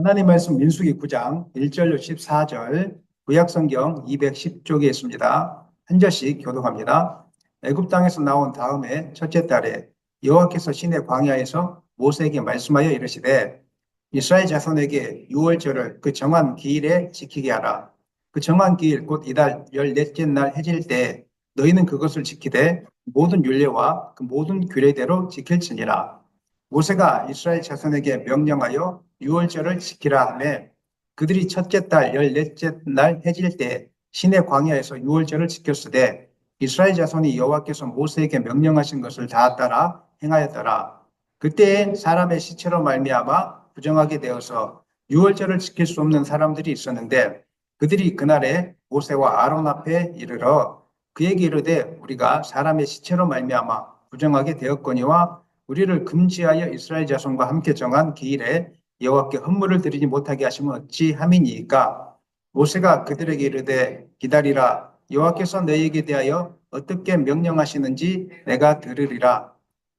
하나님 말씀 민수기 9장 1절로 14절 구약성경 210쪽에 있습니다. 한 절씩 교독합니다. 애굽 땅에서 나온 다음에 첫째 달에 여호와께서 시내 광야에서 모세에게 말씀하여 이르시되 이스라엘 자손에게 유월절을 그 정한 기일에 지키게 하라. 그 정한 기일 곧 이달 14째 날 해질 때 너희는 그것을 지키되 모든 율례와 그 모든 규례대로 지킬지니라. 모세가 이스라엘 자손에게 명령하여 유월절을 지키라 하매 그들이 첫째 달 14째 날 해질 때 시내 광야에서 유월절을 지켰으되 이스라엘 자손이 여호와께서 모세에게 명령하신 것을 다 따라 행하였더라. 그때 사람의 시체로 말미암아 부정하게 되어서 유월절을 지킬 수 없는 사람들이 있었는데 그들이 그날에 모세와 아론 앞에 이르러 그에게 이르되 우리가 사람의 시체로 말미암아 부정하게 되었거니와 우리를 금지하여 이스라엘 자손과 함께 정한 기일에 여호와께 헌물을 드리지 못하게 하시면 어찌 함이니까. 모세가 그들에게 이르되 기다리라. 여호와께서 너희에게 대하여 어떻게 명령하시는지 내가 들으리라.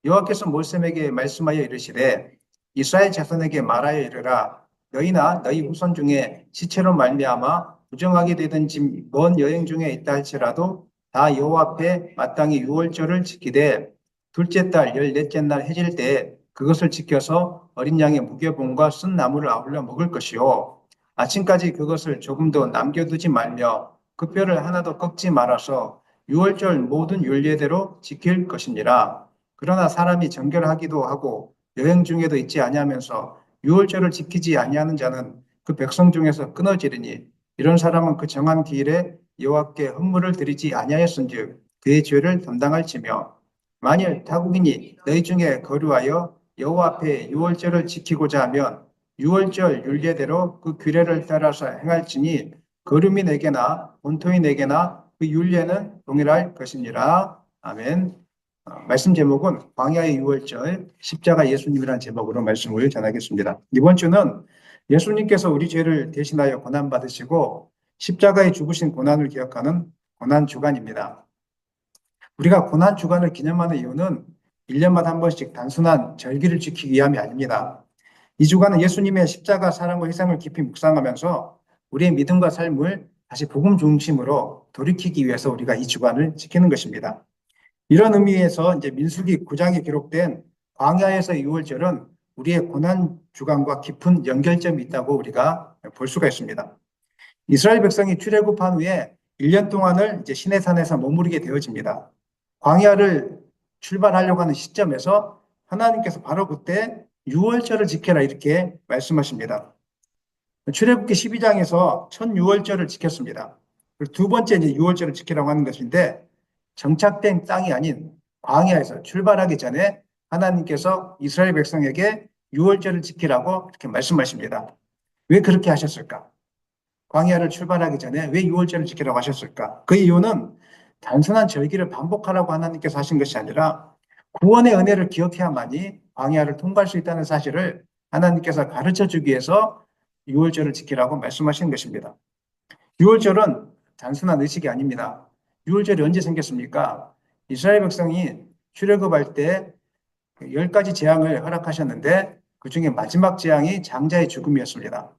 여호와께서 모세에게 말씀하여 이르시되 이스라엘 자손에게 말하여 이르라. 너희나 너희 후손 중에 시체로 말미암아 부정하게 되든지 먼 여행 중에 있다 할지라도 다 여호와 앞에 마땅히 유월절을 지키되 둘째 달 14째 날 해질 때 그것을 지켜서 어린 양의 무교봉과 쓴 나물을 아울러 먹을 것이요 아침까지 그것을 조금도 남겨두지 말며 그 뼈를 하나도 꺾지 말아서 유월절 모든 율례대로 지킬 것이니라. 그러나 사람이 정결하기도 하고 여행 중에도 있지 아니하면서 유월절을 지키지 아니하는 자는 그 백성 중에서 끊어지리니 이런 사람은 그 정한 기일에 여호와께 헌물을 드리지 아니하였은즉 그의 죄를 담당할지며 만일 타국인이 너희 중에 거류하여 여호와 앞에 유월절을 지키고자 하면 유월절 율례대로 그 규례를 따라서 행할지니 거류민에게나 본토인에게나 그 율례는 동일할 것이니라. 아멘. 말씀 제목은 광야의 유월절 십자가 예수님이라는 제목으로 말씀을 전하겠습니다. 이번 주는 예수님께서 우리 죄를 대신하여 고난받으시고 십자가에 죽으신 고난을 기억하는 고난주간입니다. 우리가 고난주간을 기념하는 이유는 1년마다 한 번씩 단순한 절기를 지키기 위함이 아닙니다. 이 주간은 예수님의 십자가 사랑과 희생을 깊이 묵상하면서 우리의 믿음과 삶을 다시 복음 중심으로 돌이키기 위해서 우리가 이 주간을 지키는 것입니다. 이런 의미에서 이제 민수기 9장에 기록된 광야에서 유월절은 우리의 고난 주간과 깊은 연결점이 있다고 우리가 볼 수가 있습니다. 이스라엘 백성이 출애굽한 후에 1년 동안을 이제 시내산에서 머무르게 되어집니다. 광야를 출발하려고 하는 시점에서 하나님께서 바로 그때 유월절을 지켜라 이렇게 말씀하십니다. 출애굽기 12장에서 첫 유월절을 지켰습니다. 그리고 두 번째 이제 유월절을 지키라고 하는 것인데 정착된 땅이 아닌 광야에서 출발하기 전에 하나님께서 이스라엘 백성에게 유월절을 지키라고 이렇게 말씀하십니다. 왜 그렇게 하셨을까? 광야를 출발하기 전에 왜 유월절을 지키라고 하셨을까? 그 이유는 단순한 절기를 반복하라고 하나님께서 하신 것이 아니라 구원의 은혜를 기억해야만이 광야를 통과할 수 있다는 사실을 하나님께서 가르쳐 주기 위해서 유월절을 지키라고 말씀하신 것입니다. 유월절은 단순한 의식이 아닙니다. 유월절이 언제 생겼습니까? 이스라엘 백성이 출애굽할 때 10가지 재앙을 허락하셨는데 그 중에 마지막 재앙이 장자의 죽음이었습니다.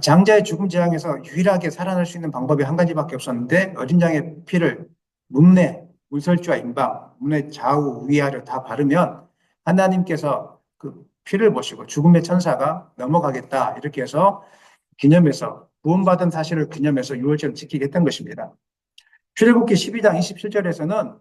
장자의 죽음 재앙에서 유일하게 살아날 수 있는 방법이 한 가지밖에 없었는데 어린 양의 피를 문에 문설주와 임방, 문의 좌우 위아래 다 바르면 하나님께서 그 피를 보시고 죽음의 천사가 넘어가겠다 이렇게 해서 기념해서 구원받은 사실을 기념해서 유월절을 지키게 했던 것입니다. 출애굽기 12장 27절에서는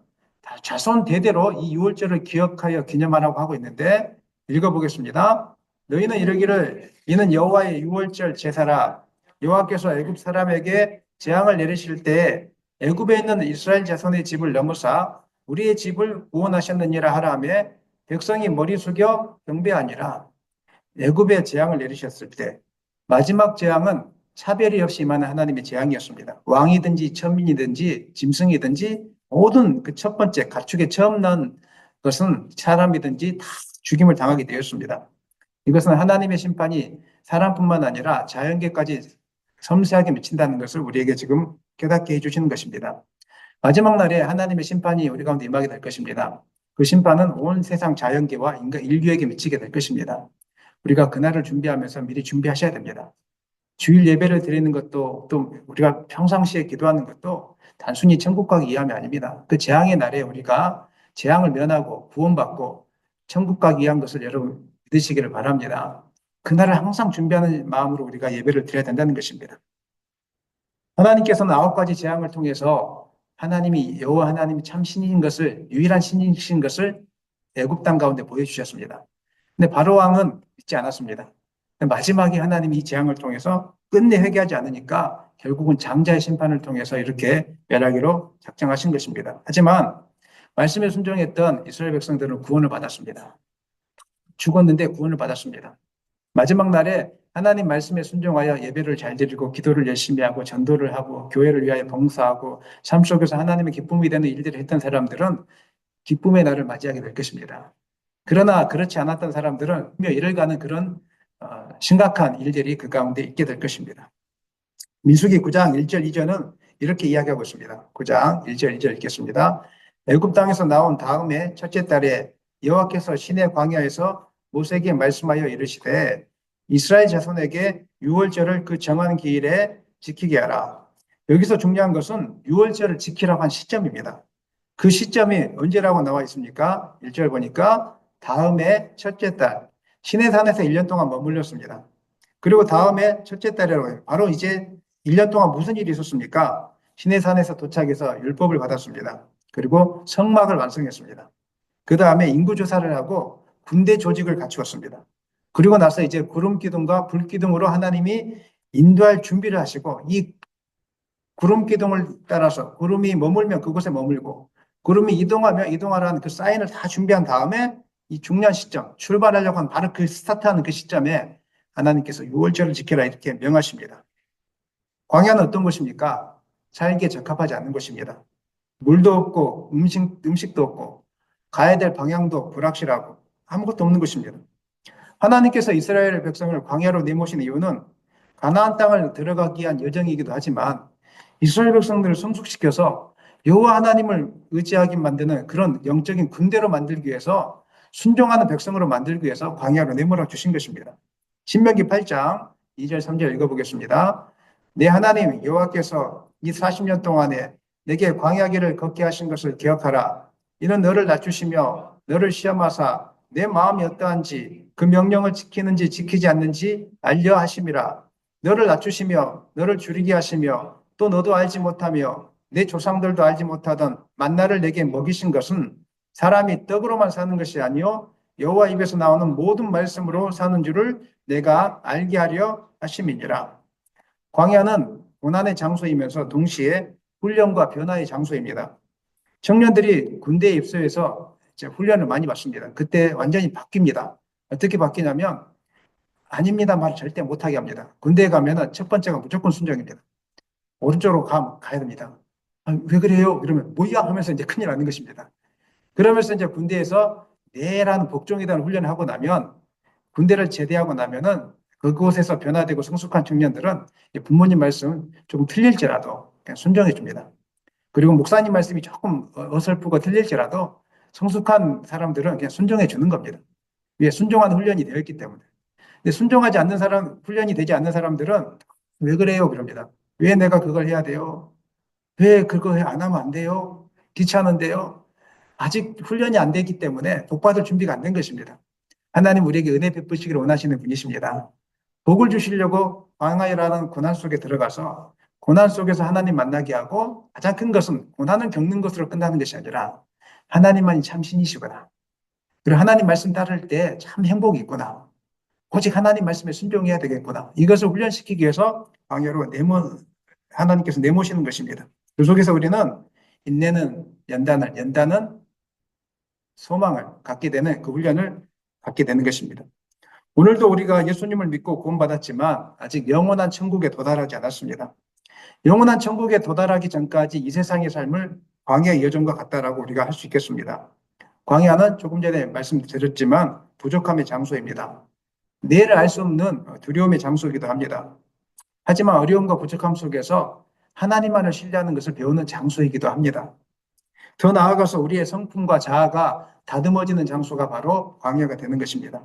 자손 대대로 이 유월절을 기억하여 기념하라고 하고 있는데 읽어보겠습니다. 너희는 이르기를 이는 여호와의 유월절 제사라. 여호와께서 애굽 사람에게 재앙을 내리실 때 애굽에 있는 이스라엘 자손의 집을 넘어사 우리의 집을 구원하셨느니라 하라 하며 백성이 머리 숙여 경배하니라. 애굽에 재앙을 내리셨을 때 마지막 재앙은 차별이 없이 임하는 하나님의 재앙이었습니다. 왕이든지 천민이든지 짐승이든지 모든 그 첫 번째 가축에 처음 난 것은 사람이든지 다 죽임을 당하게 되었습니다. 이것은 하나님의 심판이 사람뿐만 아니라 자연계까지 섬세하게 미친다는 것을 우리에게 지금 깨닫게 해주시는 것입니다. 마지막 날에 하나님의 심판이 우리 가운데 임하게 될 것입니다. 그 심판은 온 세상 자연계와 인간 인류에게 미치게 될 것입니다. 우리가 그날을 준비하면서 미리 준비하셔야 됩니다. 주일 예배를 드리는 것도 또 우리가 평상시에 기도하는 것도 단순히 천국 가기 위함이 아닙니다. 그 재앙의 날에 우리가 재앙을 면하고 구원받고 천국 가기 위한 것을 여러분 믿으시기를 바랍니다. 그날을 항상 준비하는 마음으로 우리가 예배를 드려야 된다는 것입니다. 하나님께서는 9가지 재앙을 통해서 하나님이 여호와 하나님이 참 신인 것을 유일한 신이신 것을 애굽 땅 가운데 보여주셨습니다. 근데 바로 왕은 믿지 않았습니다. 마지막에 하나님이 이 재앙을 통해서 끝내 회개하지 않으니까 결국은 장자의 심판을 통해서 이렇게 멸하기로 작정하신 것입니다. 하지만 말씀에 순종했던 이스라엘 백성들은 구원을 받았습니다. 죽었는데 구원을 받았습니다. 마지막 날에 하나님 말씀에 순종하여 예배를 잘 드리고 기도를 열심히 하고 전도를 하고 교회를 위하여 봉사하고 삶 속에서 하나님의 기쁨이 되는 일들을 했던 사람들은 기쁨의 날을 맞이하게 될 것입니다. 그러나 그렇지 않았던 사람들은 이를 가는 그런 심각한 일들이 그 가운데 있게 될 것입니다. 민수기 9장 1절 2절은 이렇게 이야기하고 있습니다. 9장 1절 2절 읽겠습니다. 애굽 땅에서 나온 다음에 첫째 달에 여호와께서 시내 광야에서 모세에게 말씀하여 이르시되 이스라엘 자손에게 유월절을 그 정한 기일에 지키게 하라. 여기서 중요한 것은 유월절을 지키라고 한 시점입니다. 그 시점이 언제라고 나와 있습니까? 1절 보니까 다음에 첫째 달 시내산에서 1년 동안 머물렀습니다. 그리고 다음에 첫째 달이라고 해요. 바로 이제 1년 동안 무슨 일이 있었습니까? 시내산에서 도착해서 율법을 받았습니다. 그리고 성막을 완성했습니다. 그 다음에 인구조사를 하고 군대 조직을 갖추었습니다. 그리고 나서 이제 구름 기둥과 불 기둥으로 하나님이 인도할 준비를 하시고 이 구름 기둥을 따라서 구름이 머물면 그곳에 머물고 구름이 이동하면 이동하라는 그 사인을 다 준비한 다음에 이 중요한 시점, 출발하려고 한 바로 그 스타트하는 그 시점에 하나님께서 유월절을 지켜라 이렇게 명하십니다. 광야는 어떤 곳입니까? 살기에 적합하지 않는 곳입니다. 물도 없고 음식도 없고 가야 될 방향도 불확실하고 아무것도 없는 곳입니다. 하나님께서 이스라엘 백성을 광야로 내모신 이유는 가나안 땅을 들어가기 위한 여정이기도 하지만 이스라엘 백성들을 성숙시켜서 여호와 하나님을 의지하게 만드는 그런 영적인 군대로 만들기 위해서 순종하는 백성으로 만들기 위해서 광야로 내몰아 주신 것입니다. 신명기 8장 2절 3절 읽어보겠습니다. 내 하나님 여호와께서 이 40년 동안에 내게 광야길을 걷게 하신 것을 기억하라. 이는 너를 낮추시며 너를 시험하사 내 마음이 어떠한지 그 명령을 지키는지 지키지 않는지 알려 하심이라. 너를 낮추시며 너를 줄이게 하시며 또 너도 알지 못하며 내 조상들도 알지 못하던 만나를 내게 먹이신 것은 사람이 떡으로만 사는 것이 아니요 여호와 입에서 나오는 모든 말씀으로 사는 줄을 내가 알게 하려 하심이니라. 광야는 고난의 장소이면서 동시에 훈련과 변화의 장소입니다. 청년들이 군대에 입소해서 이제 훈련을 많이 받습니다. 그때 완전히 바뀝니다. 어떻게 바뀌냐면 아닙니다 말 절대 못하게 합니다. 군대에 가면은 첫 번째가 무조건 순종입니다. 오른쪽으로 가야 됩니다. 아, 왜 그래요? 이러면 뭐야 하면서 이제 큰일 나는 것입니다. 그러면서 이제 군대에서 내라는 복종이라는 훈련을 하고 나면 군대를 제대하고 나면은 그곳에서 변화되고 성숙한 청년들은 부모님 말씀 조금 틀릴지라도 그냥 순종해 줍니다. 그리고 목사님 말씀이 조금 어설프고 틀릴지라도 성숙한 사람들은 그냥 순종해 주는 겁니다. 왜? 순종하는 훈련이 되어 있기 때문에. 근데 순종하지 않는 사람, 훈련이 되지 않는 사람들은 왜 그래요? 그럽니다. 왜 내가 그걸 해야 돼요? 왜 그거 안 하면 안 돼요? 귀찮은데요? 아직 훈련이 안 되기 때문에 복받을 준비가 안 된 것입니다. 하나님 우리에게 은혜 베푸시기를 원하시는 분이십니다. 복을 주시려고 광야라는 고난 속에 들어가서 고난 속에서 하나님 만나게 하고 가장 큰 것은 고난을 겪는 것으로 끝나는 것이 아니라 하나님만이 참 신이시구나. 그리고 하나님 말씀 따를 때 참 행복이 있구나. 오직 하나님 말씀에 순종해야 되겠구나. 이것을 훈련시키기 위해서 광야로 하나님께서 내모시는 것입니다. 그 속에서 우리는 인내는 연단을, 연단은 소망을 갖게 되는 그 훈련을 갖게 되는 것입니다. 오늘도 우리가 예수님을 믿고 구원받았지만 아직 영원한 천국에 도달하지 않았습니다. 영원한 천국에 도달하기 전까지 이 세상의 삶을 광야의 여정과 같다라고 우리가 할 수 있겠습니다. 광야는 조금 전에 말씀드렸지만 부족함의 장소입니다. 내일을 알 수 없는 두려움의 장소이기도 합니다. 하지만 어려움과 부족함 속에서 하나님만을 신뢰하는 것을 배우는 장소이기도 합니다. 더 나아가서 우리의 성품과 자아가 다듬어지는 장소가 바로 광야가 되는 것입니다.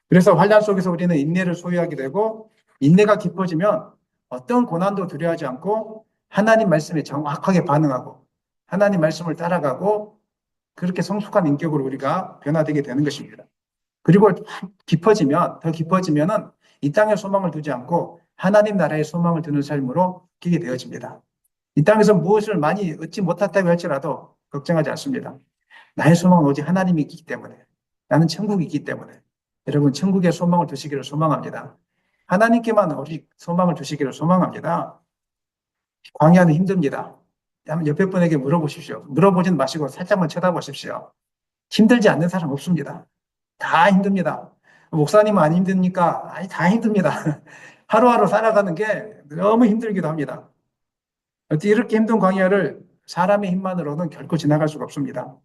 그래서 환난 속에서 우리는 인내를 소유하게 되고, 인내가 깊어지면 어떤 고난도 두려워하지 않고 하나님 말씀에 정확하게 반응하고 하나님 말씀을 따라가고 그렇게 성숙한 인격으로 우리가 변화되게 되는 것입니다. 그리고 더 깊어지면은 이 땅에 소망을 두지 않고 하나님 나라의 소망을 두는 삶으로 바뀌게 되어집니다. 이 땅에서 무엇을 많이 얻지 못했다고 할지라도 걱정하지 않습니다. 나의 소망은 오직 하나님이 있기 때문에, 나는 천국이 있기 때문에 여러분 천국에 소망을 두시기를 소망합니다. 하나님께만 오직 소망을 두시기를 소망합니다. 광야는 힘듭니다. 한번 옆에 분에게 물어보십시오. 물어보진 마시고 살짝만 쳐다보십시오. 힘들지 않는 사람 없습니다. 다 힘듭니다. 목사님은 안 힘듭니까? 아니, 다 힘듭니다. 하루하루 살아가는 게 너무 힘들기도 합니다. 어떻게 이렇게 힘든 광야를 사람의 힘만으로는 결코 지나갈 수가 없습니다.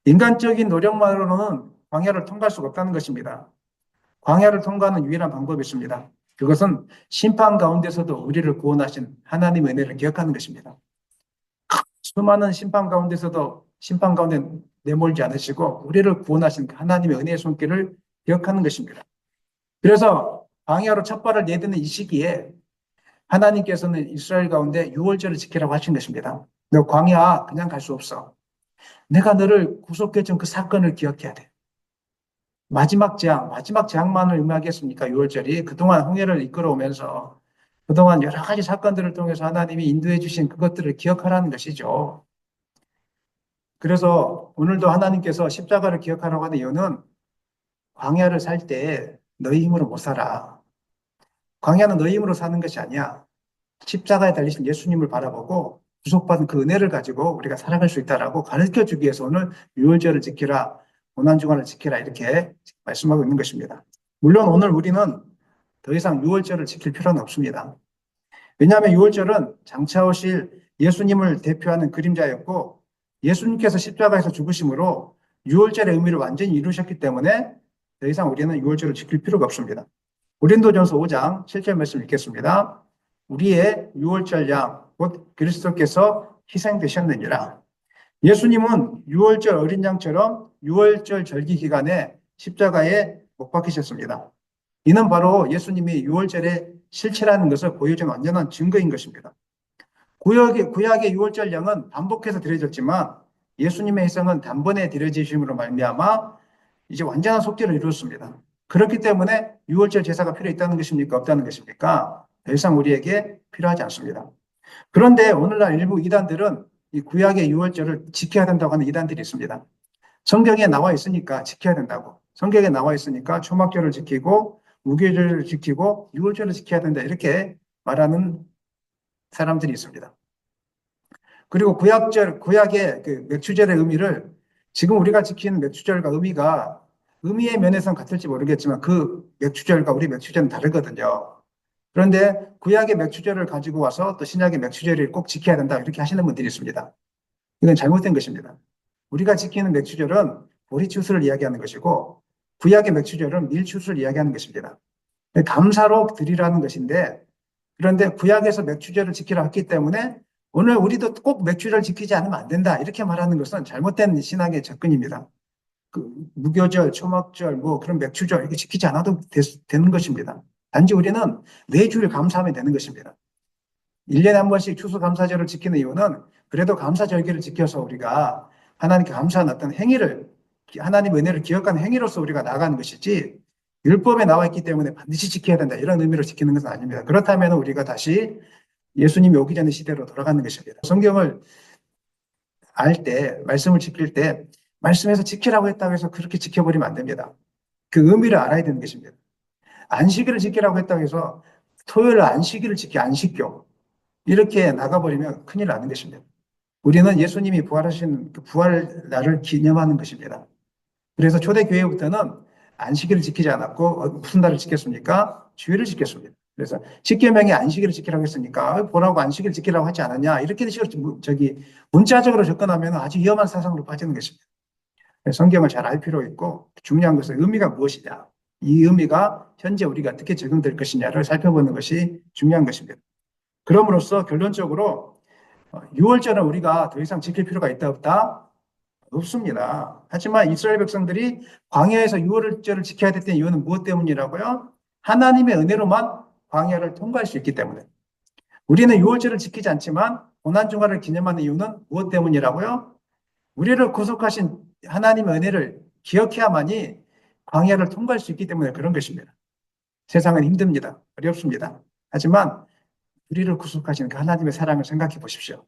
인간적인 노력만으로는 광야를 통과할 수가 없다는 것입니다. 광야를 통과하는 유일한 방법이 있습니다. 그것은 심판 가운데서도 우리를 구원하신 하나님의 은혜를 기억하는 것입니다. 수많은 심판 가운데서도 심판 가운데 내몰지 않으시고 우리를 구원하신 하나님의 은혜의 손길을 기억하는 것입니다. 그래서 광야로 첫 발을 내딛는 이 시기에 하나님께서는 이스라엘 가운데 유월절을 지키라고 하신 것입니다. 너 광야 그냥 갈 수 없어. 내가 너를 구속해준 그 사건을 기억해야 돼. 마지막 재앙만을 의미하겠습니까? 유월절이 그동안 홍해를 이끌어오면서 그동안 여러 가지 사건들을 통해서 하나님이 인도해 주신 그것들을 기억하라는 것이죠. 그래서 오늘도 하나님께서 십자가를 기억하라고 하는 이유는 광야를 살 때 너희 힘으로 못 살아. 광야는 너희 힘으로 사는 것이 아니야. 십자가에 달리신 예수님을 바라보고 구속받은 그 은혜를 가지고 우리가 살아갈 수 있다라고 가르쳐 주기 위해서 오늘 유월절을 지키라, 고난주간을 지키라 이렇게 말씀하고 있는 것입니다. 물론 오늘 우리는 더 이상 유월절을 지킬 필요는 없습니다. 왜냐하면 유월절은 장차 오실 예수님을 대표하는 그림자였고 예수님께서 십자가에서 죽으심으로 유월절의 의미를 완전히 이루셨기 때문에 더 이상 우리는 유월절을 지킬 필요가 없습니다. 고린도전서 5장 7절 말씀 읽겠습니다. 우리의 유월절 양 곧 그리스도께서 희생되셨느니라. 예수님은 유월절 어린 양처럼 유월절 절기 기간에 십자가에 못 박히셨습니다. 이는 바로 예수님이 유월절의 실체라는 것을 보여준 완전한 증거인 것입니다. 구약의 유월절 양은 반복해서 드려졌지만 예수님의 희생은 단번에 드려지심으로 말미암아 이제 완전한 속죄를 이루었습니다. 그렇기 때문에 유월절 제사가 필요 있다는 것입니까? 없다는 것입니까? 더 이상 우리에게 필요하지 않습니다. 그런데 오늘날 일부 이단들은 이 구약의 유월절을 지켜야 된다고 하는 이단들이 있습니다. 성경에 나와 있으니까 지켜야 된다고. 성경에 나와 있으니까 초막절을 지키고 무교절을 지키고 유월절을 지켜야 된다 이렇게 말하는 사람들이 있습니다. 그리고 구약의 그 맥추절의 의미를 지금 우리가 지키는 맥추절과 의미의 면에서는 같을지 모르겠지만 그 맥추절과 우리 맥추절은 다르거든요. 그런데 구약의 맥추절을 가지고 와서 또 신약의 맥추절을 꼭 지켜야 된다 이렇게 하시는 분들이 있습니다. 이건 잘못된 것입니다. 우리가 지키는 맥추절은 보리추수를 이야기하는 것이고 구약의 맥추절은 밀추수를 이야기하는 것입니다. 감사로 드리라는 것인데 그런데 구약에서 맥추절을 지키라 했기 때문에 오늘 우리도 꼭 맥추절을 지키지 않으면 안 된다 이렇게 말하는 것은 잘못된 신앙의 접근입니다. 그 무교절, 초막절, 뭐 그런 맥추절 이렇게 지키지 않아도 되는 것입니다. 단지 우리는 내 주를 감사하면 되는 것입니다. 1년에 한 번씩 추수감사절을 지키는 이유는 그래도 감사절기를 지켜서 우리가 하나님께 감사하는 어떤 행위를 하나님의 은혜를 기억하는 행위로서 우리가 나가는 것이지 율법에 나와 있기 때문에 반드시 지켜야 된다 이런 의미로 지키는 것은 아닙니다. 그렇다면 우리가 다시 예수님이 오기 전의 시대로 돌아가는 것입니다. 성경을 알 때 말씀을 지킬 때 말씀에서 지키라고 했다고 해서 그렇게 지켜버리면 안 됩니다. 그 의미를 알아야 되는 것입니다. 안식일을 지키라고 했다고 해서 토요일 안식일을 안식교 이렇게 나가버리면 큰일 나는 것입니다. 우리는 예수님이 부활하신 그 부활 날을 기념하는 것입니다. 그래서 초대교회부터는 안식일을 지키지 않았고 무슨 날을 지켰습니까? 주일을 지켰습니다. 그래서 십계명에 안식일을 지키라고 했으니까 보라고 안식일을 지키라고 하지 않았냐 이렇게 문자적으로 접근하면 아주 위험한 사상으로 빠지는 것입니다. 성경을 잘 알 필요 있고 중요한 것은 의미가 무엇이냐 이 의미가 현재 우리가 어떻게 적용될 것이냐를 살펴보는 것이 중요한 것입니다. 그럼으로써 결론적으로 6월절은 우리가 더 이상 지킬 필요가 있다 없다? 없습니다. 하지만 이스라엘 백성들이 광야에서 유월절을 지켜야 됐던 이유는 무엇 때문이라고요? 하나님의 은혜로만 광야를 통과할 수 있기 때문에. 우리는 유월절을 지키지 않지만 고난주간을 기념하는 이유는 무엇 때문이라고요? 우리를 구속하신 하나님의 은혜를 기억해야만이 광야를 통과할 수 있기 때문에 그런 것입니다. 세상은 힘듭니다. 어렵습니다. 하지만 우리를 구속하신 그 하나님의 사랑을 생각해 보십시오.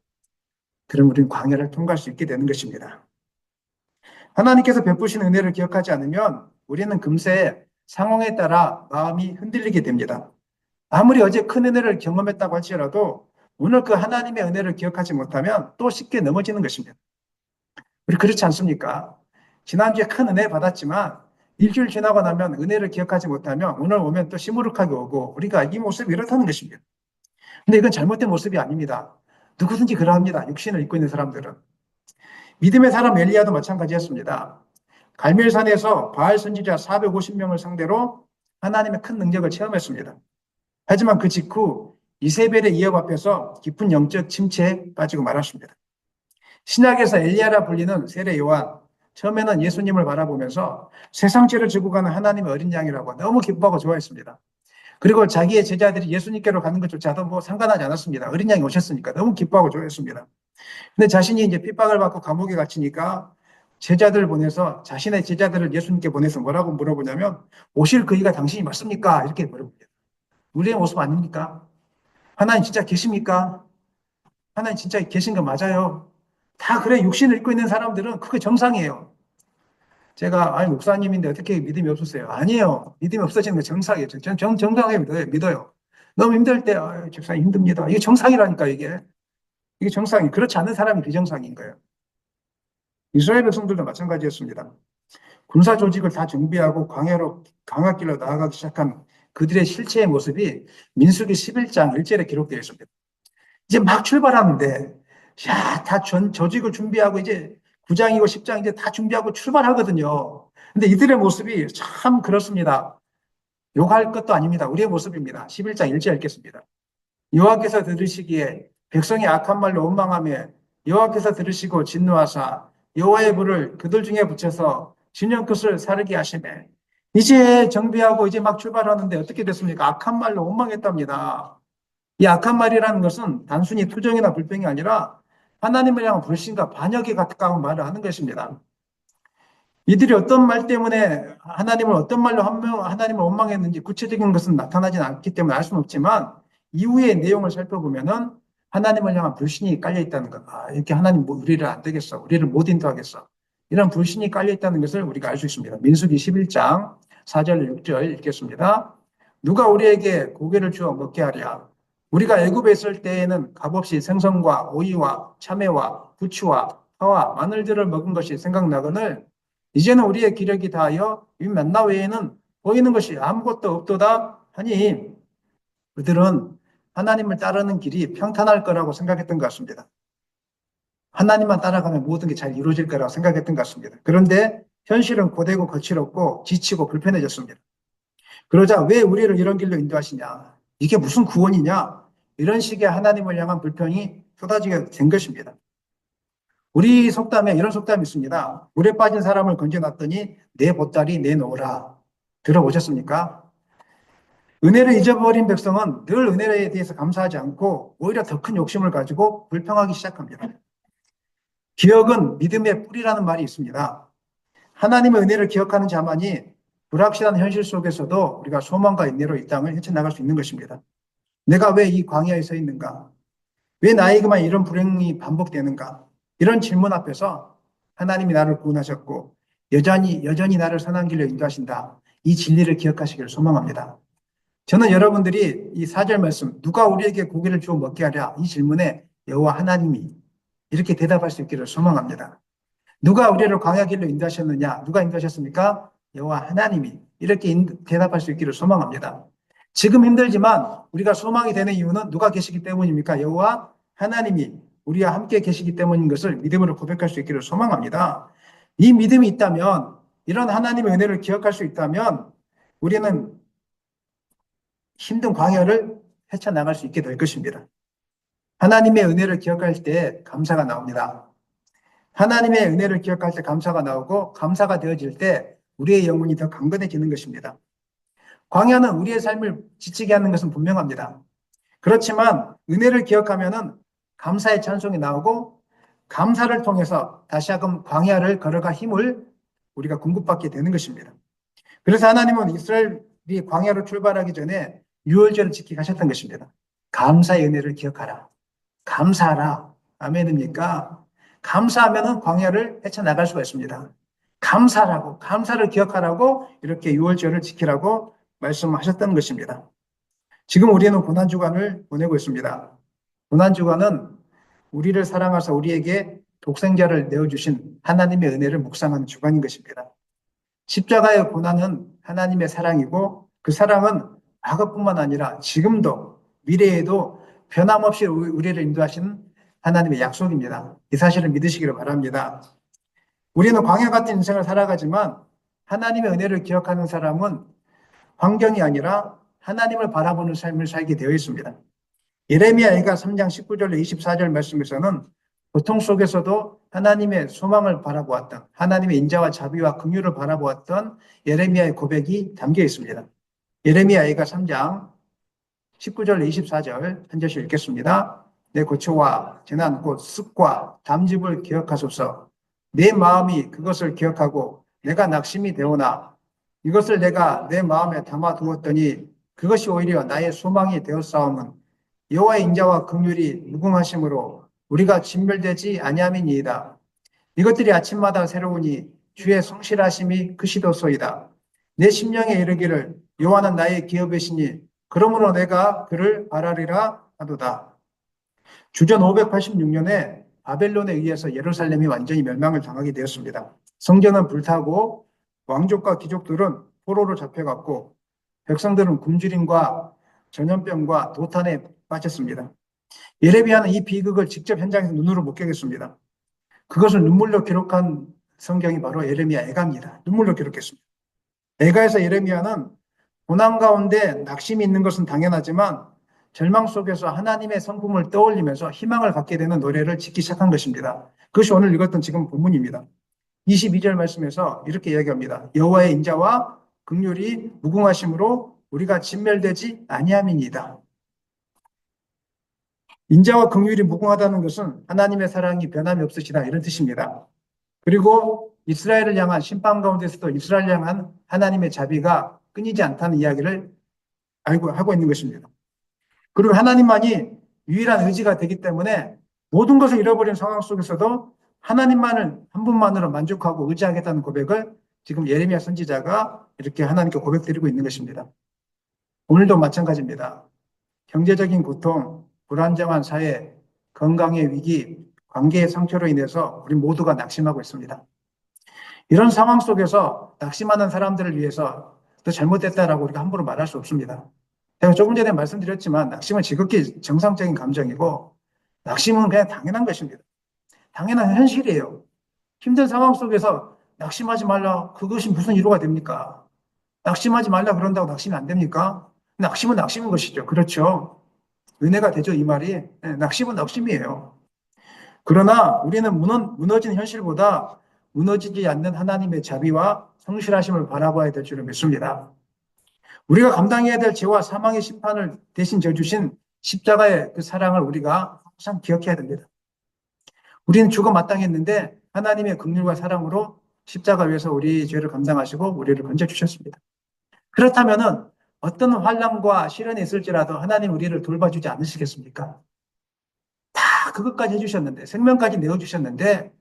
그럼 우리는 광야를 통과할 수 있게 되는 것입니다. 하나님께서 베푸신 은혜를 기억하지 않으면 우리는 금세 상황에 따라 마음이 흔들리게 됩니다. 아무리 어제 큰 은혜를 경험했다고 할지라도 오늘 그 하나님의 은혜를 기억하지 못하면 또 쉽게 넘어지는 것입니다. 우리 그렇지 않습니까? 지난주에 큰 은혜 받았지만 일주일 지나고 나면 은혜를 기억하지 못하면 오늘 오면 또 시무룩하게 오고 우리가 이 모습이 이렇다는 것입니다. 근데 이건 잘못된 모습이 아닙니다. 누구든지 그러합니다. 육신을 입고 있는 사람들은. 믿음의 사람 엘리야도 마찬가지였습니다. 갈멜산에서 바알 선지자 450명을 상대로 하나님의 큰 능력을 체험했습니다. 하지만 그 직후 이세벨의 위협 앞에서 깊은 영적 침체에 빠지고 말았습니다. 신약에서 엘리야라 불리는 세례 요한, 처음에는 예수님을 바라보면서 세상죄를 지고 가는 하나님의 어린 양이라고 너무 기뻐하고 좋아했습니다. 그리고 자기의 제자들이 예수님께로 가는 것조차도 뭐 상관하지 않았습니다. 어린 양이 오셨으니까 너무 기뻐하고 좋아했습니다. 근데 자신이 이제 핍박을 받고 감옥에 갇히니까 제자들을 보내서 자신의 제자들을 예수님께 보내서 뭐라고 물어보냐면 오실 그이가 당신이 맞습니까? 이렇게 물어봅니다. 우리의 모습 아닙니까? 하나님 진짜 계십니까? 하나님 진짜 계신 거 맞아요? 다 그래. 육신을 입고 있는 사람들은 그게 정상이에요. 제가 아니 목사님인데 어떻게 믿음이 없으세요? 아니에요. 믿음이 없어지는 거 정상이에요. 정상하게 믿어요. 너무 힘들 때 집사님 힘듭니다. 이게 정상이라니까 이게 정상이 그렇지 않은 사람이 비정상인 거예요. 이스라엘 백성들도 마찬가지였습니다. 군사 조직을 다 정비하고 광야로 강압길로 나아가기 시작한 그들의 실체의 모습이 민수기 11장 1절에 기록되어 있습니다. 이제 막 출발하는데 다 조직을 준비하고 이제 9장이고 10장 이제 다 준비하고 출발하거든요. 근데 이들의 모습이 참 그렇습니다. 욕할 것도 아닙니다. 우리의 모습입니다. 11장 1절 읽겠습니다. 여호와께서 들으시기에 백성이 악한 말로 원망하며 여호와께서 들으시고 진노하사 여호와의 불을 그들 중에 붙여서 진영 끝을 사르게 하시매 이제 정비하고 이제 막 출발하는데 어떻게 됐습니까? 악한 말로 원망했답니다. 이 악한 말이라는 것은 단순히 투정이나 불평이 아니라 하나님을 향한 불신과 반역에 가까운 말을 하는 것입니다. 이들이 어떤 말 때문에 하나님을 어떤 말로 하나님을 원망했는지 구체적인 것은 나타나지 않기 때문에 알 수는 없지만 이후의 내용을 살펴보면은 하나님을 향한 불신이 깔려 있다는 것. 이렇게 하나님 우리를 안 되겠어. 우리를 못 인도하겠어. 이런 불신이 깔려 있다는 것을 우리가 알 수 있습니다. 민수기 11장 4절 6절 읽겠습니다. 누가 우리에게 고기를 주어 먹게 하랴. 우리가 애굽에 있을 때에는 값없이 생선과 오이와 참외와 부추와 파와 마늘들을 먹은 것이 생각나거늘 이제는 우리의 기력이 다하여 이 만나 외에는 보이는 것이 아무것도 없도다 하니 그들은 하나님을 따르는 길이 평탄할 거라고 생각했던 것 같습니다. 하나님만 따라가면 모든 게 잘 이루어질 거라고 생각했던 것 같습니다. 그런데 현실은 고되고 거칠었고 지치고 불편해졌습니다. 그러자 왜 우리를 이런 길로 인도하시냐? 이게 무슨 구원이냐? 이런 식의 하나님을 향한 불평이 쏟아지게 된 것입니다. 우리 속담에 이런 속담이 있습니다. 물에 빠진 사람을 건져놨더니 내 보따리 내놓으라. 들어보셨습니까? 은혜를 잊어버린 백성은 늘 은혜에 대해서 감사하지 않고 오히려 더 큰 욕심을 가지고 불평하기 시작합니다. 기억은 믿음의 뿌리라는 말이 있습니다. 하나님의 은혜를 기억하는 자만이 불확실한 현실 속에서도 우리가 소망과 인내로 이 땅을 헤쳐나갈 수 있는 것입니다. 내가 왜 이 광야에 서 있는가? 왜 나에게만 이런 불행이 반복되는가? 이런 질문 앞에서 하나님이 나를 구원하셨고 여전히 나를 선한 길로 인도하신다. 이 진리를 기억하시기를 소망합니다. 저는 여러분들이 이 4절 말씀 누가 우리에게 고기를 주어 먹게 하랴 이 질문에 여호와 하나님이 이렇게 대답할 수 있기를 소망합니다. 누가 우리를 광야 길로 인도하셨느냐? 누가 인도하셨습니까? 여호와 하나님이 이렇게 대답할 수 있기를 소망합니다. 지금 힘들지만 우리가 소망이 되는 이유는 누가 계시기 때문입니까? 여호와 하나님이 우리와 함께 계시기 때문인 것을 믿음으로 고백할 수 있기를 소망합니다. 이 믿음이 있다면 이런 하나님의 은혜를 기억할 수 있다면 우리는 힘든 광야를 헤쳐나갈 수 있게 될 것입니다. 하나님의 은혜를 기억할 때 감사가 나옵니다. 하나님의 은혜를 기억할 때 감사가 나오고 감사가 되어질 때 우리의 영혼이 더 강건해지는 것입니다. 광야는 우리의 삶을 지치게 하는 것은 분명합니다. 그렇지만 은혜를 기억하면은 감사의 찬송이 나오고 감사를 통해서 다시금 광야를 걸어갈 힘을 우리가 공급받게 되는 것입니다. 그래서 하나님은 이스라엘이 광야로 출발하기 전에 유월절을 지키게 하셨던 것입니다. 감사의 은혜를 기억하라. 감사하라. 아멘입니까? 감사하면은 광야를 헤쳐나갈 수가 있습니다. 감사라고, 감사를 기억하라고 이렇게 유월절을 지키라고 말씀하셨던 것입니다. 지금 우리는 고난주간을 보내고 있습니다. 고난주간은 우리를 사랑하사 우리에게 독생자를 내어주신 하나님의 은혜를 묵상하는 주간인 것입니다. 십자가의 고난은 하나님의 사랑이고 그 사랑은 과거뿐만 아니라 지금도 미래에도 변함없이 우리를 인도하시는 하나님의 약속입니다. 이 사실을 믿으시기를 바랍니다. 우리는 광야 같은 인생을 살아가지만 하나님의 은혜를 기억하는 사람은 환경이 아니라 하나님을 바라보는 삶을 살게 되어 있습니다. 예레미야가 3장 19절로 24절 말씀에서는 고통 속에서도 하나님의 소망을 바라보았던 하나님의 인자와 자비와 긍휼을 바라보았던 예레미야의 고백이 담겨 있습니다. 예레미야가 3장 19절 24절 한 절씩 읽겠습니다. 내 고초와 재난 곧 습과 담즙을 기억하소서. 내 마음이 그것을 기억하고 내가 낙심이 되오나 이것을 내가 내 마음에 담아두었더니 그것이 오히려 나의 소망이 되었사오면 여호와의 인자와 긍휼이 무궁하심으로 우리가 진멸되지 아니함이니이다. 이것들이 아침마다 새로우니 주의 성실하심이 크시도소이다. 내 심령에 이르기를 여호와는 나의 기업이시니 그러므로 내가 그를 바라리라 하도다. 주전 586년에 바벨론에 의해서 예루살렘이 완전히 멸망을 당하게 되었습니다. 성전은 불타고 왕족과 귀족들은 포로로 잡혀갔고 백성들은 굶주림과 전염병과 도탄에 빠졌습니다. 예레미야는 이 비극을 직접 현장에서 눈으로 목격했습니다. 그것을 눈물로 기록한 성경이 바로 예레미야 애가입니다. 눈물로 기록했습니다. 애가에서 예레미야는 고난 가운데 낙심이 있는 것은 당연하지만 절망 속에서 하나님의 성품을 떠올리면서 희망을 갖게 되는 노래를 짓기 시작한 것입니다. 그것이 오늘 읽었던 지금 본문입니다. 22절 말씀에서 이렇게 이야기합니다. 여호와의 인자와 긍휼이 무궁하심으로 우리가 진멸되지 아니함이니이다. 인자와 긍휼이 무궁하다는 것은 하나님의 사랑이 변함이 없으시다 이런 뜻입니다. 그리고 이스라엘을 향한 심판 가운데서도 이스라엘을 향한 하나님의 자비가 끊이지 않다는 이야기를 하고 있는 것입니다. 그리고 하나님만이 유일한 의지가 되기 때문에 모든 것을 잃어버린 상황 속에서도 하나님만을 한 분만으로 만족하고 의지하겠다는 고백을 지금 예레미야 선지자가 이렇게 하나님께 고백드리고 있는 것입니다. 오늘도 마찬가지입니다. 경제적인 고통, 불안정한 사회, 건강의 위기, 관계의 상처로 인해서 우리 모두가 낙심하고 있습니다. 이런 상황 속에서 낙심하는 사람들을 위해서 너 잘못됐다라고 우리가 함부로 말할 수 없습니다. 제가 조금 전에 말씀드렸지만 낙심은 지극히 정상적인 감정이고 낙심은 그냥 당연한 것입니다. 당연한 현실이에요. 힘든 상황 속에서 낙심하지 말라. 그것이 무슨 위로가 됩니까? 낙심하지 말라 그런다고 낙심이 안 됩니까? 낙심은 낙심인 것이죠. 그렇죠. 은혜가 되죠. 이 말이. 낙심은 낙심이에요. 그러나 우리는 무너진 현실보다 무너지지 않는 하나님의 자비와 성실하심을 바라봐야 될 줄을 믿습니다. 우리가 감당해야 될 죄와 사망의 심판을 대신 져주신 십자가의 그 사랑을 우리가 항상 기억해야 됩니다. 우리는 죽어 마땅했는데 하나님의 긍휼과 사랑으로 십자가 위에서 우리 죄를 감당하시고 우리를 건져주셨습니다. 그렇다면 어떤 환난과 시련이 있을지라도 하나님 우리를 돌봐주지 않으시겠습니까? 다 그것까지 해주셨는데 생명까지 내어주셨는데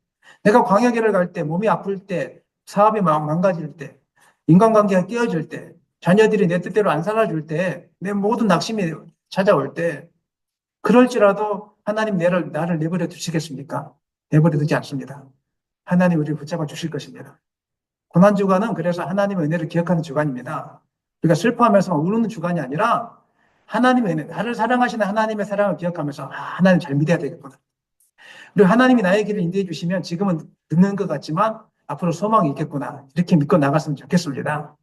내가 광야길을 갈 때 몸이 아플 때 사업이 망가질 때 인간관계가 깨어질 때 자녀들이 내 뜻대로 안 살아줄 때 내 모든 낙심이 찾아올 때 그럴지라도 하나님 나를 내버려 두시겠습니까? 내버려 두지 않습니다. 하나님 우리를 붙잡아 주실 것입니다. 고난주간은 그래서 하나님의 은혜를 기억하는 주간입니다. 우리가 슬퍼하면서 우는 주간이 아니라 하나님의 은혜, 나를 사랑하시는 하나님의 사랑을 기억하면서 하나님 잘 믿어야 되겠구나. 그리고 하나님이 나의 길을 인도해 주시면 지금은 늦는 것 같지만 앞으로 소망이 있겠구나. 이렇게 믿고 나갔으면 좋겠습니다.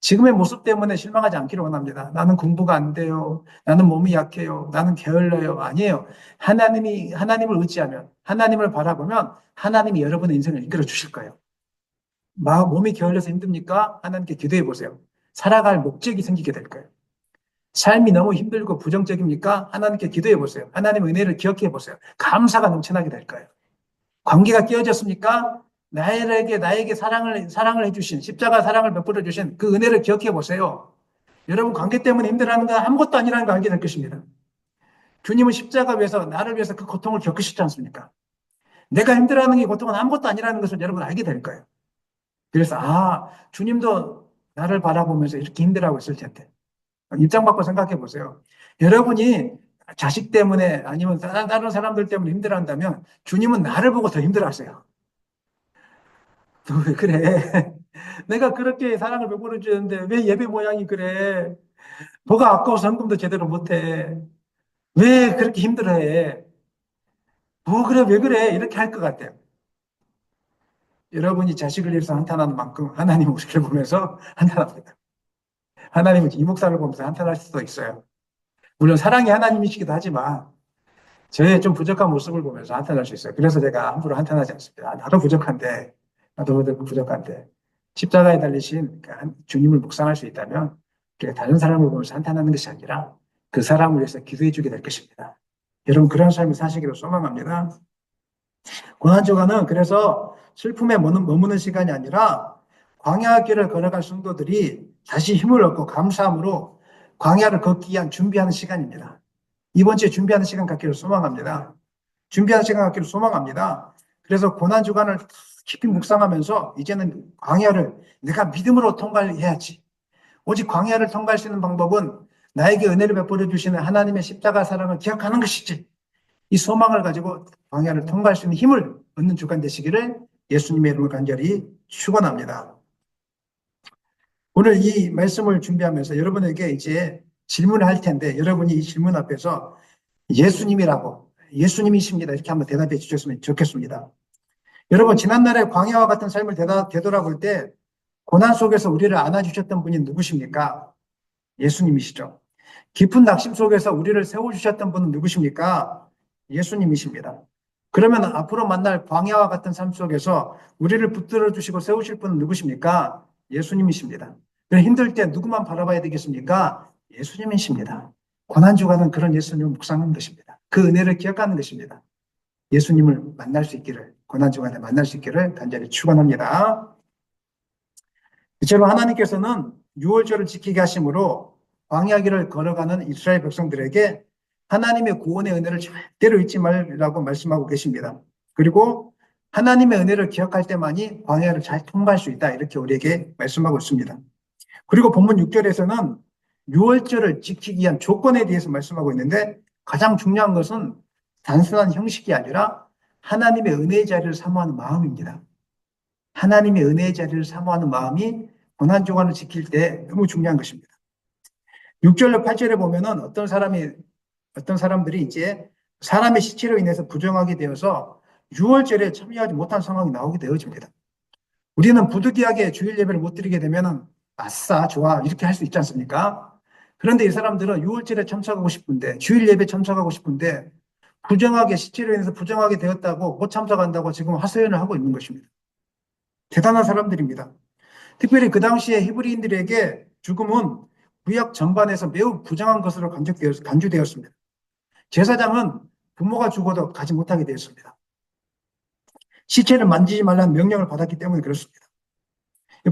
지금의 모습 때문에 실망하지 않기를 원합니다. 나는 공부가 안 돼요. 나는 몸이 약해요. 나는 게을러요. 아니에요. 하나님을 의지하면, 하나님을 바라보면 하나님이 여러분의 인생을 이끌어 주실 거예요. 몸이 게을러서 힘듭니까? 하나님께 기도해 보세요. 살아갈 목적이 생기게 될 거예요. 삶이 너무 힘들고 부정적입니까? 하나님께 기도해 보세요. 하나님의 은혜를 기억해 보세요. 감사가 넘쳐나게 될 거예요. 관계가 깨어졌습니까? 나에게 사랑을 해주신, 십자가 사랑을 베풀어 주신 그 은혜를 기억해 보세요. 여러분, 관계 때문에 힘들어하는 건 아무것도 아니라는 걸 알게 될 것입니다. 주님은 십자가 위해서, 나를 위해서 그 고통을 겪으셨지 않습니까? 내가 힘들어하는 게 고통은 아무것도 아니라는 것을 여러분 알게 될 거예요. 그래서, 주님도 나를 바라보면서 이렇게 힘들어하고 있을 텐데. 입장 바꿔 생각해 보세요. 여러분이 자식 때문에 아니면 다른 사람들 때문에 힘들어한다면 주님은 나를 보고 더 힘들어하세요. 너 왜 그래? 내가 그렇게 사랑을 베풀어 주는데 왜 예배 모양이 그래? 뭐가 아까워서 헌금도 제대로 못해? 왜 그렇게 힘들어해? 뭐 그래, 왜 그래? 이렇게 할 것 같아요. 여러분이 자식을 위해서 한탄하는 만큼 하나님은 우리를 보면서 한탄합니다. 하나님은 이 목사를 보면서 한탄할 수도 있어요. 물론 사랑이 하나님이시기도 하지만 저의 좀 부족한 모습을 보면서 한탄할 수 있어요. 그래서 제가 함부로 한탄하지 않습니다. 나도 부족한데, 십자가에 달리신 그 주님을 묵상할 수 있다면, 우리가 다른 사람을 보면서 한탄하는 것이 아니라 그 사람을 위해서 기도해 주게 될 것입니다. 여러분, 그런 삶을 사시기로 소망합니다. 고난주간은 그래서 슬픔에 머무는 시간이 아니라 광야 길을 걸어갈 성도들이 다시 힘을 얻고 감사함으로 광야를 걷기 위한 준비하는 시간입니다. 이번 주에 준비하는 시간 갖기를 소망합니다. 준비하는 시간 갖기를 소망합니다. 그래서 고난주간을 깊이 묵상하면서 이제는 광야를 내가 믿음으로 통과해야지. 오직 광야를 통과할 수 있는 방법은 나에게 은혜를 베풀어 주시는 하나님의 십자가 사랑을 기억하는 것이지. 이 소망을 가지고 광야를 통과할 수 있는 힘을 얻는 주간 되시기를 예수님의 이름으로 간절히 축원합니다. 오늘 이 말씀을 준비하면서 여러분에게 이제 질문을 할 텐데 여러분이 이 질문 앞에서 예수님이십니다. 이렇게 한번 대답해 주셨으면 좋겠습니다. 여러분, 지난날에 광야와 같은 삶을 되돌아볼 때 고난 속에서 우리를 안아주셨던 분이 누구십니까? 예수님이시죠. 깊은 낙심 속에서 우리를 세워주셨던 분은 누구십니까? 예수님이십니다. 그러면 앞으로 만날 광야와 같은 삶 속에서 우리를 붙들어 주시고 세우실 분은 누구십니까? 예수님이십니다. 힘들 때 누구만 바라봐야 되겠습니까? 예수님이십니다. 고난주간은 그런 예수님을 묵상하는 것입니다. 그 은혜를 기억하는 것입니다. 예수님을 만날 수 있기를, 고난주간에 만날 수 있기를 간절히 축원합니다. 이처럼 하나님께서는 유월절을 지키게 하심으로 광야길을 걸어가는 이스라엘 백성들에게 하나님의 구원의 은혜를 절대로 잊지 말라고 말씀하고 계십니다. 그리고 하나님의 은혜를 기억할 때만이 광야를 잘 통과할 수 있다. 이렇게 우리에게 말씀하고 있습니다. 그리고 본문 6절에서는 유월절을 지키기 위한 조건에 대해서 말씀하고 있는데 가장 중요한 것은 단순한 형식이 아니라 하나님의 은혜의 자리를 사모하는 마음입니다. 하나님의 은혜의 자리를 사모하는 마음이 고난주간을 지킬 때 너무 중요한 것입니다. 6절로 8절에 보면은 어떤 사람들이 이제 사람의 시체로 인해서 부정하게 되어서 6월절에 참여하지 못한 상황이 나오게 되어집니다. 우리는 부득이하게 주일 예배를 못 드리게 되면은 아싸, 좋아, 이렇게 할 수 있지 않습니까? 그런데 이 사람들은 6월절에 참석하고 싶은데, 주일 예배 참석하고 싶은데, 시체로 인해서 부정하게 되었다고 못 참석한다고 지금 하소연을 하고 있는 것입니다. 대단한 사람들입니다. 특별히 그 당시에 히브리인들에게 죽음은 구약 전반에서 매우 부정한 것으로 간주되었습니다. 제사장은 부모가 죽어도 가지 못하게 되었습니다. 시체를 만지지 말라는 명령을 받았기 때문에 그렇습니다.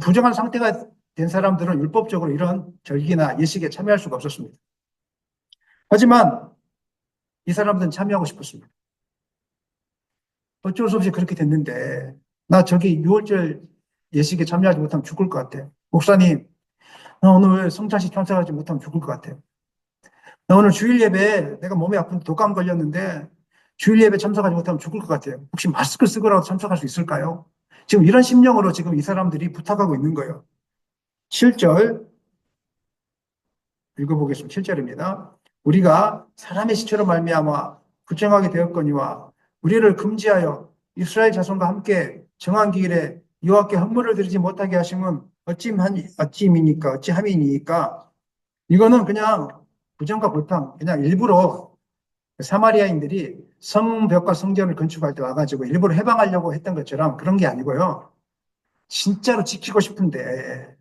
부정한 상태가 된 사람들은 율법적으로 이런 절기나 예식에 참여할 수가 없었습니다. 하지만 이 사람들은 참여하고 싶었습니다. 어쩔 수 없이 그렇게 됐는데 나 저기 6월절 예식에 참여하지 못하면 죽을 것 같아. 목사님, 나 오늘 성찬식 참석하지 못하면 죽을 것 같아요. 나 오늘 주일 예배 내가 몸이 아픈데 독감 걸렸는데 주일 예배 참석하지 못하면 죽을 것 같아요. 혹시 마스크 쓰고라도 참석할 수 있을까요? 지금 이런 심령으로 지금 이 사람들이 부탁하고 있는 거예요. 7절 읽어보겠습니다. 7절입니다. 우리가 사람의 시체로 말미암아 부정하게 되었거니와 우리를 금지하여 이스라엘 자손과 함께 정한 기일에 여호와께 헌물을 드리지 못하게 하심은 어찌함이니까 이거는 그냥 부정과 불평, 그냥 일부러 사마리아인들이 성벽과 성전을 건축할 때 와가지고 일부러 해방하려고 했던 것처럼 그런 게 아니고요. 진짜로 지키고 싶은데,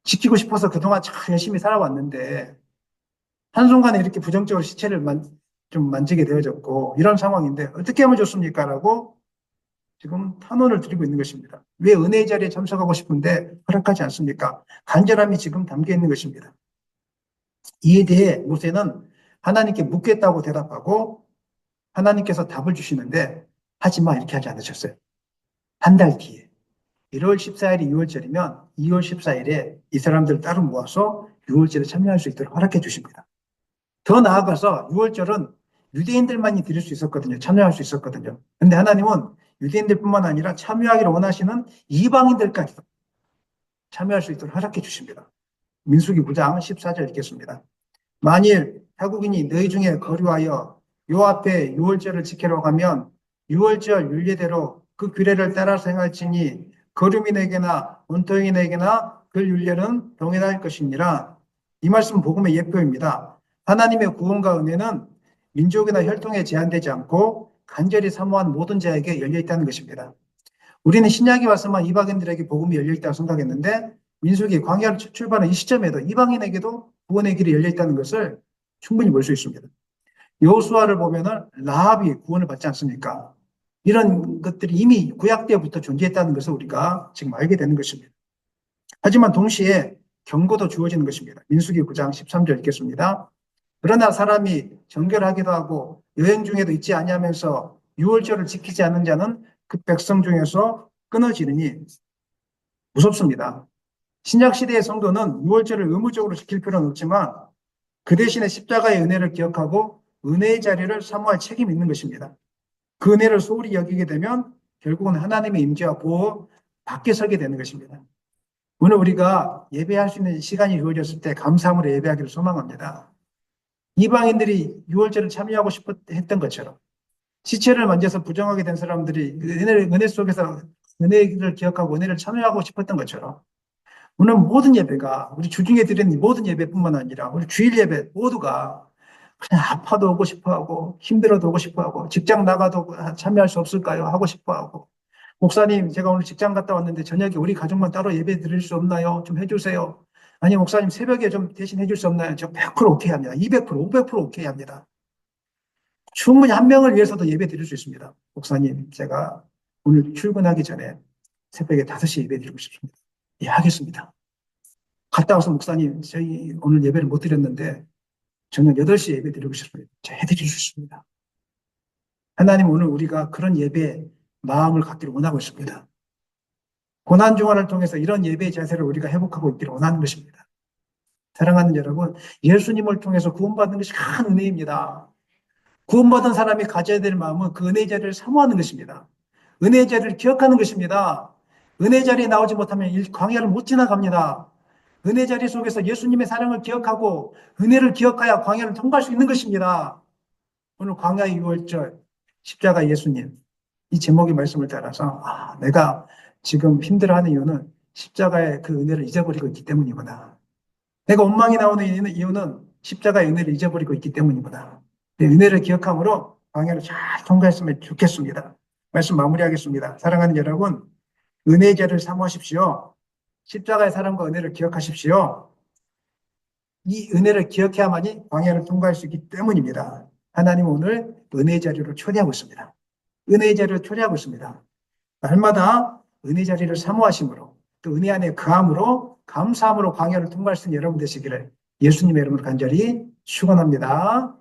지키고 싶어서 그동안 참 열심히 살아왔는데, 한순간에 이렇게 부정적으로 시체를 좀 만지게 되어졌고, 이런 상황인데, 어떻게 하면 좋습니까? 라고 지금 탄원을 드리고 있는 것입니다. 왜 은혜의 자리에 참석하고 싶은데 허락하지 않습니까? 간절함이 지금 담겨 있는 것입니다. 이에 대해 모세는 하나님께 묻겠다고 대답하고 하나님께서 답을 주시는데 하지 마 이렇게 하지 않으셨어요. 한 달 뒤에 1월 14일이 6월절이면 2월 14일에 이 사람들을 따로 모아서 6월절에 참여할 수 있도록 허락해 주십니다. 더 나아가서 6월절은 유대인들만이 드릴 수 있었거든요. 참여할 수 있었거든요. 근데 하나님은 유대인들뿐만 아니라 참여하기를 원하시는 이방인들까지도 참여할 수 있도록 허락해 주십니다. 민수기 9장 14절 읽겠습니다. 만일 타국인이 너희 중에 거류하여 요 앞에 유월절을 지키러 가면 유월절 율례대로 그 규례를 따라서 행할지니 거류민에게나 원토인에게나 그 율례는 동일할 것이니라. 이 말씀은 복음의 예표입니다. 하나님의 구원과 은혜는 민족이나 혈통에 제한되지 않고 간절히 사모한 모든 자에게 열려 있다는 것입니다. 우리는 신약에 와서만 이방인들에게 복음이 열려 있다고 생각했는데 민수기 광야를 출발한 이 시점에도 이방인에게도 구원의 길이 열려 있다는 것을 충분히 볼 수 있습니다. 여호수아를 보면은 라합이 구원을 받지 않습니까? 이런 것들이 이미 구약 때부터 존재했다는 것을 우리가 지금 알게 되는 것입니다. 하지만 동시에 경고도 주어지는 것입니다. 민수기 9장 13절 읽겠습니다. 그러나 사람이 정결하기도 하고 여행 중에도 있지 아니하면서 유월절을 지키지 않는 자는 그 백성 중에서 끊어지느니 무섭습니다. 신약 시대의 성도는 유월절을 의무적으로 지킬 필요는 없지만 그 대신에 십자가의 은혜를 기억하고 은혜의 자리를 사모할 책임이 있는 것입니다. 그 은혜를 소홀히 여기게 되면 결국은 하나님의 임재와 보호 밖에 서게 되는 것입니다. 오늘 우리가 예배할 수 있는 시간이 주어졌을 때 감사함으로 예배하기를 소망합니다. 이방인들이 유월절을 참여하고 했던 것처럼 시체를 만져서 부정하게 된 사람들이 은혜 속에서 은혜를 기억하고 은혜를 참여하고 싶었던 것처럼 오늘 모든 예배가 우리 주중에 드리는 모든 예배뿐만 아니라 우리 주일 예배 모두가 그냥 아파도 오고 싶어하고 힘들어도 오고 싶어하고 직장 나가도 참여할 수 없을까요? 하고 싶어하고 목사님 제가 오늘 직장 갔다 왔는데 저녁에 우리 가족만 따로 예배 드릴 수 없나요? 좀 해주세요. 아니 목사님 새벽에 좀 대신 해줄 수 없나요? 저 100% 오케이 합니다. 200% 500% 오케이 합니다. 충분히 한 명을 위해서도 예배 드릴 수 있습니다. 목사님 제가 오늘 출근하기 전에 새벽에 5시에 예배 드리고 싶습니다. 예, 하겠습니다. 갔다 와서 목사님 저희 오늘 예배를 못 드렸는데 저는 8시에 예배 드리고 싶습니다. 제가 해드릴 수 있습니다. 하나님 오늘 우리가 그런 예배 마음을 갖기를 원하고 있습니다. 고난중환을 통해서 이런 예배의 자세를 우리가 회복하고 있기를 원하는 것입니다. 사랑하는 여러분, 예수님을 통해서 구원받는 것이 큰 은혜입니다. 구원받은 사람이 가져야 될 마음은 그 은혜의 자리를 사모하는 것입니다. 은혜의 자리를 기억하는 것입니다. 은혜의 자리에 나오지 못하면 광야를 못 지나갑니다. 은혜 자리 속에서 예수님의 사랑을 기억하고 은혜를 기억해야 광야를 통과할 수 있는 것입니다. 오늘 광야의 유월절 십자가 예수님 이 제목의 말씀을 따라서 내가 지금 힘들어하는 이유는 십자가의 그 은혜를 잊어버리고 있기 때문이구나. 내가 원망이 나오는 이유는 십자가의 은혜를 잊어버리고 있기 때문이구나. 은혜를 기억함으로 광야를 잘 통과했으면 좋겠습니다. 말씀 마무리하겠습니다. 사랑하는 여러분, 은혜의 자리를 사모하십시오. 십자가의 사랑과 은혜를 기억하십시오. 이 은혜를 기억해야만이 광야를 통과할 수 있기 때문입니다. 하나님 오늘 은혜의 자리로 초대하고 있습니다. 은혜의 자리로 초대하고 있습니다. 날마다 은혜 자리를 사모하심으로 또 은혜 안에 거함으로 감사함으로 광야를 통과할 수 있는 여러분 되시기를 예수님의 이름으로 간절히 축원합니다.